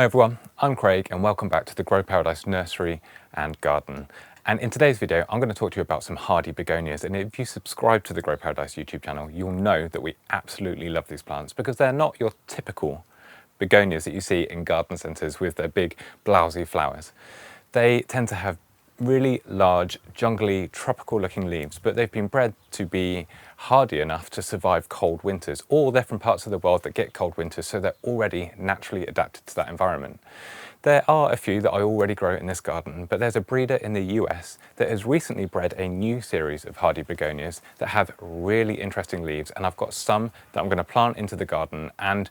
Hi everyone, I'm Craig and welcome back to the Grow Paradise Nursery and Garden. And in today's video, I'm going to talk to you about some hardy begonias. And if you subscribe to the Grow Paradise YouTube channel, you'll know that we absolutely love these plants because they're not your typical begonias that you see in garden centres with their big blousy flowers. They tend to have really large, jungly, tropical looking leaves, but they've been bred to be hardy enough to survive cold winters, or they're from parts of the world that get cold winters, so they're already naturally adapted to that environment. There are a few that I already grow in this garden, but there's a breeder in the US that has recently bred a new series of hardy begonias that have really interesting leaves, and I've got some that I'm going to plant into the garden, and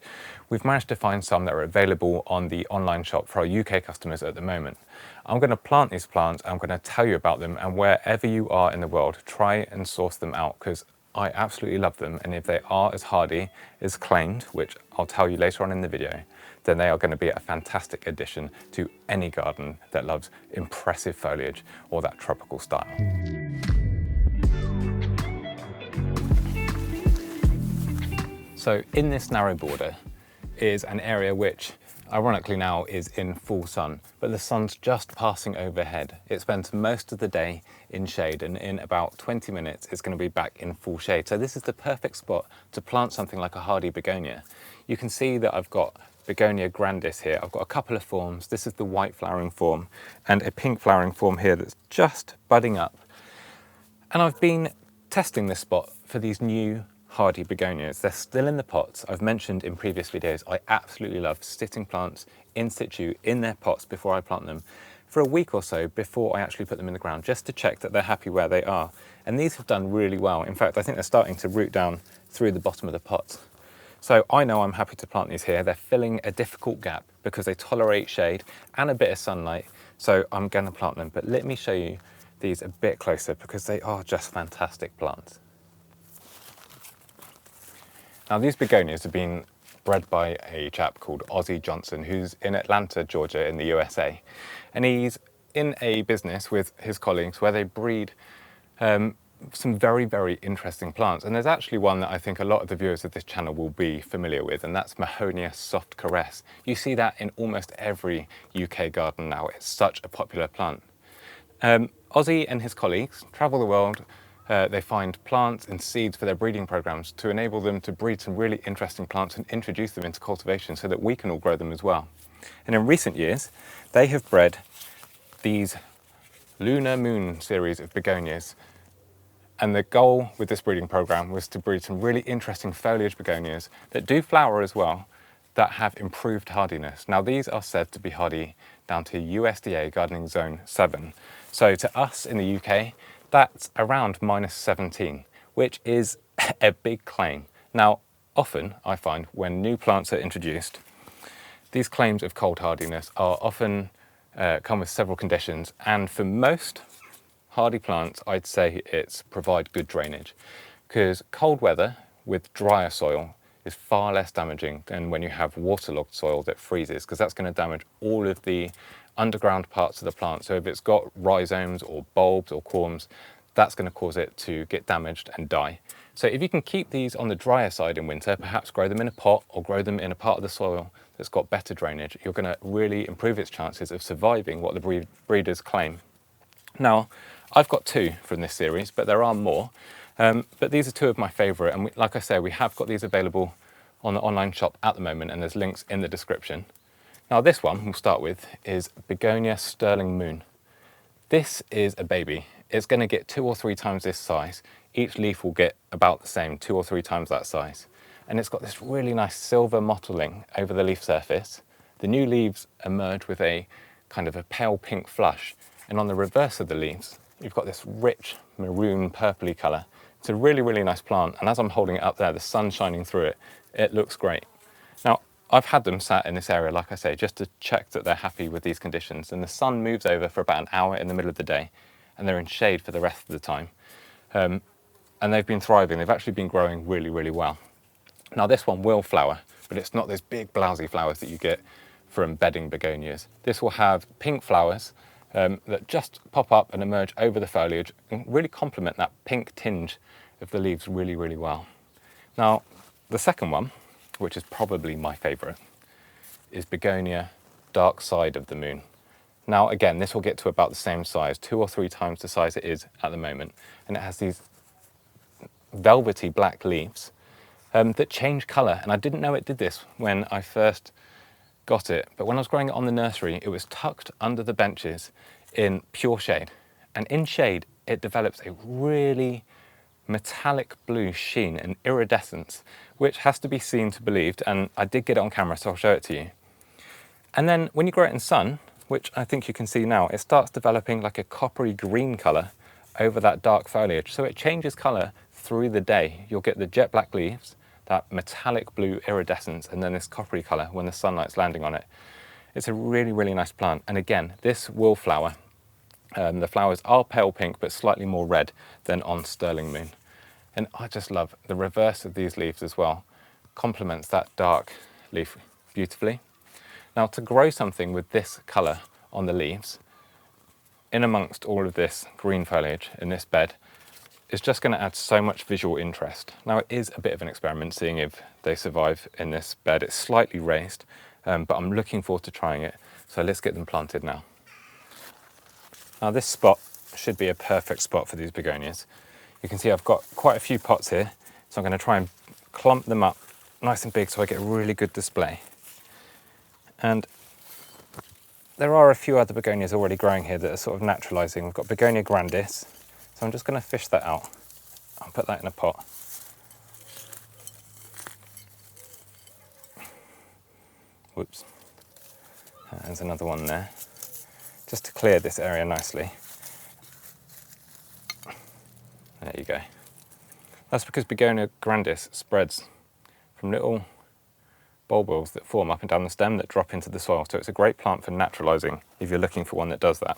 we've managed to find some that are available on the online shop for our UK customers at the moment. I'm going to plant these plants, I'm going to tell you about them, and wherever you are in the world, try and source them out because I absolutely love them, and if they are as hardy as claimed, which I'll tell you later on in the video, then they are going to be a fantastic addition to any garden that loves impressive foliage or that tropical style. So in this narrow border is an area which ironically now is in full sun, but the sun's just passing overhead. It spends most of the day in shade, and in about 20 minutes it's going to be back in full shade. So this is the perfect spot to plant something like a hardy begonia. You can see that I've got Begonia grandis here. I've got a couple of forms. This is the white flowering form and a pink flowering form here that's just budding up. And I've been testing this spot for these new hardy begonias. They're still in the pots. I've mentioned in previous videos, I absolutely love sitting plants in situ in their pots before I plant them for a week or so before I actually put them in the ground, just to check that they're happy where they are. And these have done really well. In fact, I think they're starting to root down through the bottom of the pots. So I know I'm happy to plant these here. They're filling a difficult gap because they tolerate shade and a bit of sunlight. So I'm going to plant them. But let me show you these a bit closer because they are just fantastic plants. Now these begonias have been bred by a chap called Ozzie Johnson, who's in Atlanta, Georgia in the USA. And he's in a business with his colleagues where they breed some very, very interesting plants. And there's actually one that I think a lot of the viewers of this channel will be familiar with, and that's Begonia soft caress. You see that in almost every UK garden now. It's such a popular plant. Ozzie and his colleagues travel the world. They find plants and seeds for their breeding programs to enable them to breed some really interesting plants and introduce them into cultivation so that we can all grow them as well. And in recent years, they have bred these Lunar Moon series of begonias. And the goal with this breeding program was to breed some really interesting foliage begonias that do flower as well, that have improved hardiness. Now these are said to be hardy down to USDA Gardening Zone 7. So to us in the UK, that's around -17, which is a big claim. Now, often I find when new plants are introduced, these claims of cold hardiness are often come with several conditions, and for most hardy plants, I'd say it's provide good drainage, because cold weather with drier soil is far less damaging than when you have waterlogged soil that freezes, because that's going to damage all of the underground parts of the plant. So if it's got rhizomes or bulbs or corms, that's going to cause it to get damaged and die. So if you can keep these on the drier side in winter, perhaps grow them in a pot or grow them in a part of the soil that's got better drainage, you're going to really improve its chances of surviving what the breeders claim. Now, I've got two from this series, but there are more. But these are two of my favourite, and like I say, we have got these available on the online shop at the moment, and there's links in the description. Now this one we'll start with is Begonia Sterling Moon. This is a baby. It's going to get 2 or 3 times this size. Each leaf will get about the same, 2 or 3 times that size. And it's got this really nice silver mottling over the leaf surface. The new leaves emerge with a kind of a pale pink flush, and on the reverse of the leaves you've got this rich maroon purpley colour. It's a really, really nice plant, and as I'm holding it up there, the sun's shining through it. It looks great. Now, I've had them sat in this area, like I say, just to check that they're happy with these conditions, and the sun moves over for about an hour in the middle of the day, and they're in shade for the rest of the time. And they've been thriving. They've actually been growing really, really well. Now, this one will flower, but it's not those big blousy flowers that you get from bedding begonias. This will have pink flowers that just pop up and emerge over the foliage and really complement that pink tinge of the leaves really, really well. Now, the second one, which is probably my favourite, is Begonia dark side of the moon. Now again, this will get to about the same size, 2 or 3 times the size it is at the moment, and it has these velvety black leaves that change colour. And I didn't know it did this when I first got it, but when I was growing it on the nursery, it was tucked under the benches in pure shade. And in shade, it develops a really metallic blue sheen and iridescence, which has to be seen to believed, and I did get it on camera, so I'll show it to you. And then when you grow it in sun, which I think you can see now, it starts developing like a coppery green colour over that dark foliage. So it changes colour through the day. You'll get the jet black leaves, that metallic blue iridescence, and then this coppery colour when the sunlight's landing on it. It's a really, really nice plant. And again, this will flower. The flowers are pale pink, but slightly more red than on Sterling Moon. And I just love the reverse of these leaves as well. Complements that dark leaf beautifully. Now, to grow something with this colour on the leaves, in amongst all of this green foliage in this bed, is just going to add so much visual interest. Now, it is a bit of an experiment seeing if they survive in this bed. It's slightly raised, but I'm looking forward to trying it. So let's get them planted now. Now, this spot should be a perfect spot for these begonias. You can see I've got quite a few pots here, so I'm going to try and clump them up nice and big so I get a really good display. And there are a few other begonias already growing here that are sort of naturalising. We've got Begonia grandis, so I'm just going to fish that out. I'll put that in a pot. Whoops. There's another one there. Just to clear this area nicely. There you go. That's because Begonia grandis spreads from little bulbils that form up and down the stem that drop into the soil. So it's a great plant for naturalising if you're looking for one that does that.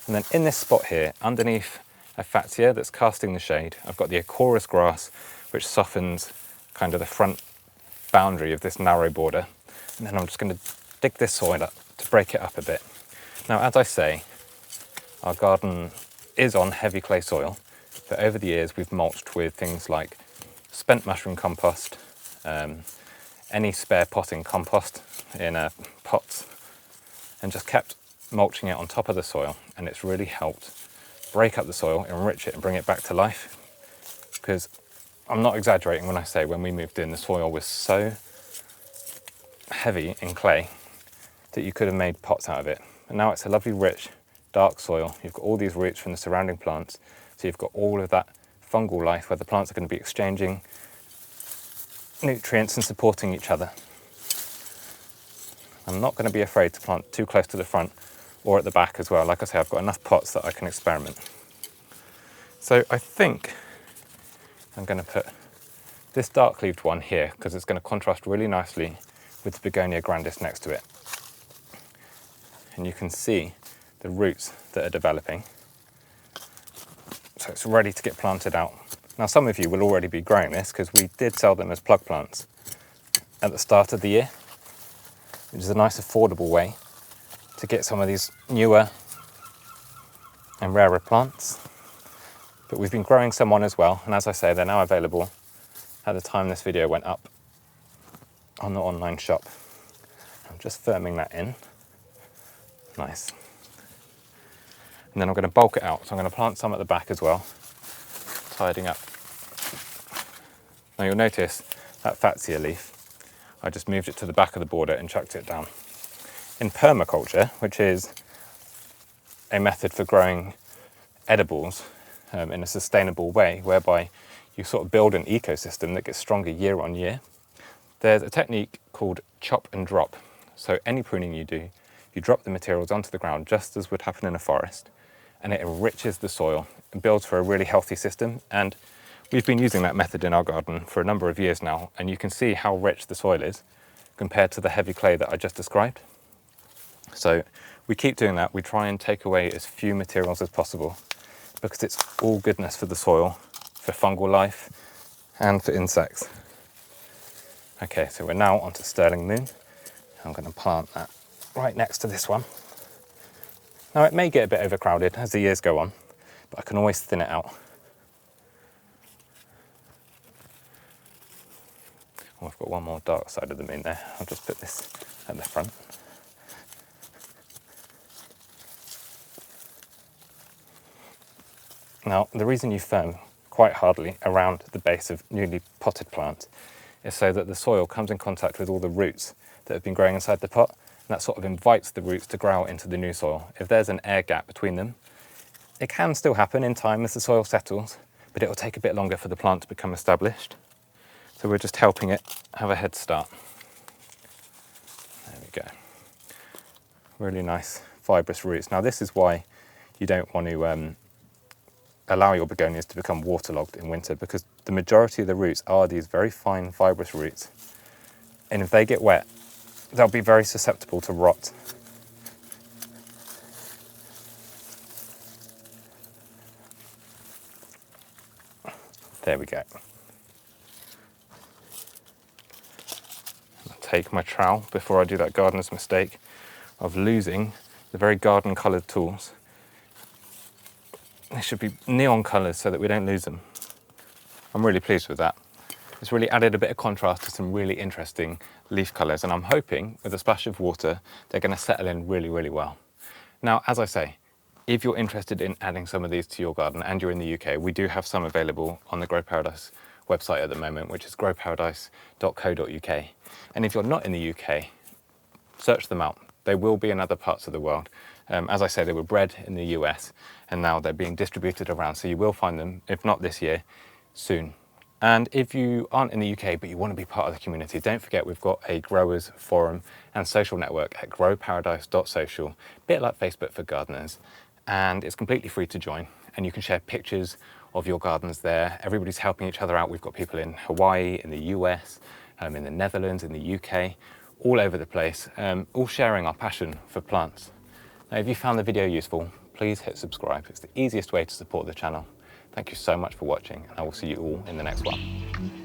And then in this spot here, underneath a fatsia that's casting the shade, I've got the Acorus grass, which softens kind of the front boundary of this narrow border. And then I'm just going to dig this soil up to break it up a bit. Now, as I say, our garden is on heavy clay soil, but over the years we've mulched with things like spent mushroom compost, any spare potting compost in pots, and just kept mulching it on top of the soil, and it's really helped break up the soil, enrich it and bring it back to life. Because I'm not exaggerating when I say when we moved in, the soil was so heavy in clay that you could have made pots out of it. And now it's a lovely rich dark soil. You've got all these roots from the surrounding plants, so you've got all of that fungal life where the plants are going to be exchanging nutrients and supporting each other. I'm not going to be afraid to plant too close to the front or at the back as well. Like I say, I've got enough pots that I can experiment. So I think I'm going to put this dark-leaved one here because it's going to contrast really nicely with the Begonia grandis next to it. And you can see the roots that are developing. So it's ready to get planted out. Now, some of you will already be growing this because we did sell them as plug plants at the start of the year, which is a nice affordable way to get some of these newer and rarer plants. But we've been growing some on as well, and as I say, they're now available at the time this video went up on the online shop. I'm just firming that in. Nice. And then I'm going to bulk it out, so I'm going to plant some at the back as well, tidying up. Now you'll notice that fatsia leaf, I just moved it to the back of the border and chucked it down. In permaculture, which is a method for growing edibles in a sustainable way, whereby you sort of build an ecosystem that gets stronger year on year, there's a technique called chop and drop. So any pruning you do, you drop the materials onto the ground just as would happen in a forest, and it enriches the soil and builds for a really healthy system. And we've been using that method in our garden for a number of years now, and you can see how rich the soil is compared to the heavy clay that I just described. So we keep doing that. We try and take away as few materials as possible because it's all goodness for the soil, for fungal life, and for insects. Okay, so we're now onto Sterling Moon. I'm going to plant that right next to this one. Now, it may get a bit overcrowded as the years go on, but I can always thin it out. Oh, I've got one more dark side of the moon there. I'll just put this at the front. Now, the reason you firm quite hardly around the base of newly potted plants is so that the soil comes in contact with all the roots that have been growing inside the pot, and that sort of invites the roots to grow out into the new soil. If there's an air gap between them, it can still happen in time as the soil settles, but it will take a bit longer for the plant to become established. So we're just helping it have a head start. There we go. Really nice fibrous roots. Now this is why you don't want to allow your begonias to become waterlogged in winter, because the majority of the roots are these very fine fibrous roots, and if they get wet they'll be very susceptible to rot. There we go. I'll take my trowel before I do that gardener's mistake of losing the very garden coloured tools. They should be neon colours so that we don't lose them. I'm really pleased with that. It's really added a bit of contrast to some really interesting leaf colours, and I'm hoping with a splash of water they're going to settle in really, really well. Now, as I say, if you're interested in adding some of these to your garden and you're in the UK, we do have some available on the Grow Paradise website at the moment, which is growparadise.co.uk. And if you're not in the UK, search them out. They will be in other parts of the world. As I say, they were bred in the US and now they're being distributed around, so you will find them, if not this year, soon. And if you aren't in the UK but you want to be part of the community, don't forget we've got a growers forum and social network at growparadise.social, a bit like Facebook for gardeners, and it's completely free to join, and you can share pictures of your gardens there. Everybody's helping each other out. We've got people in Hawaii, in the US, in the Netherlands, in the UK, all over the place, all sharing our passion for plants. Now, if you found the video useful, please hit subscribe. It's the easiest way to support the channel. Thank you so much for watching, and I will see you all in the next one.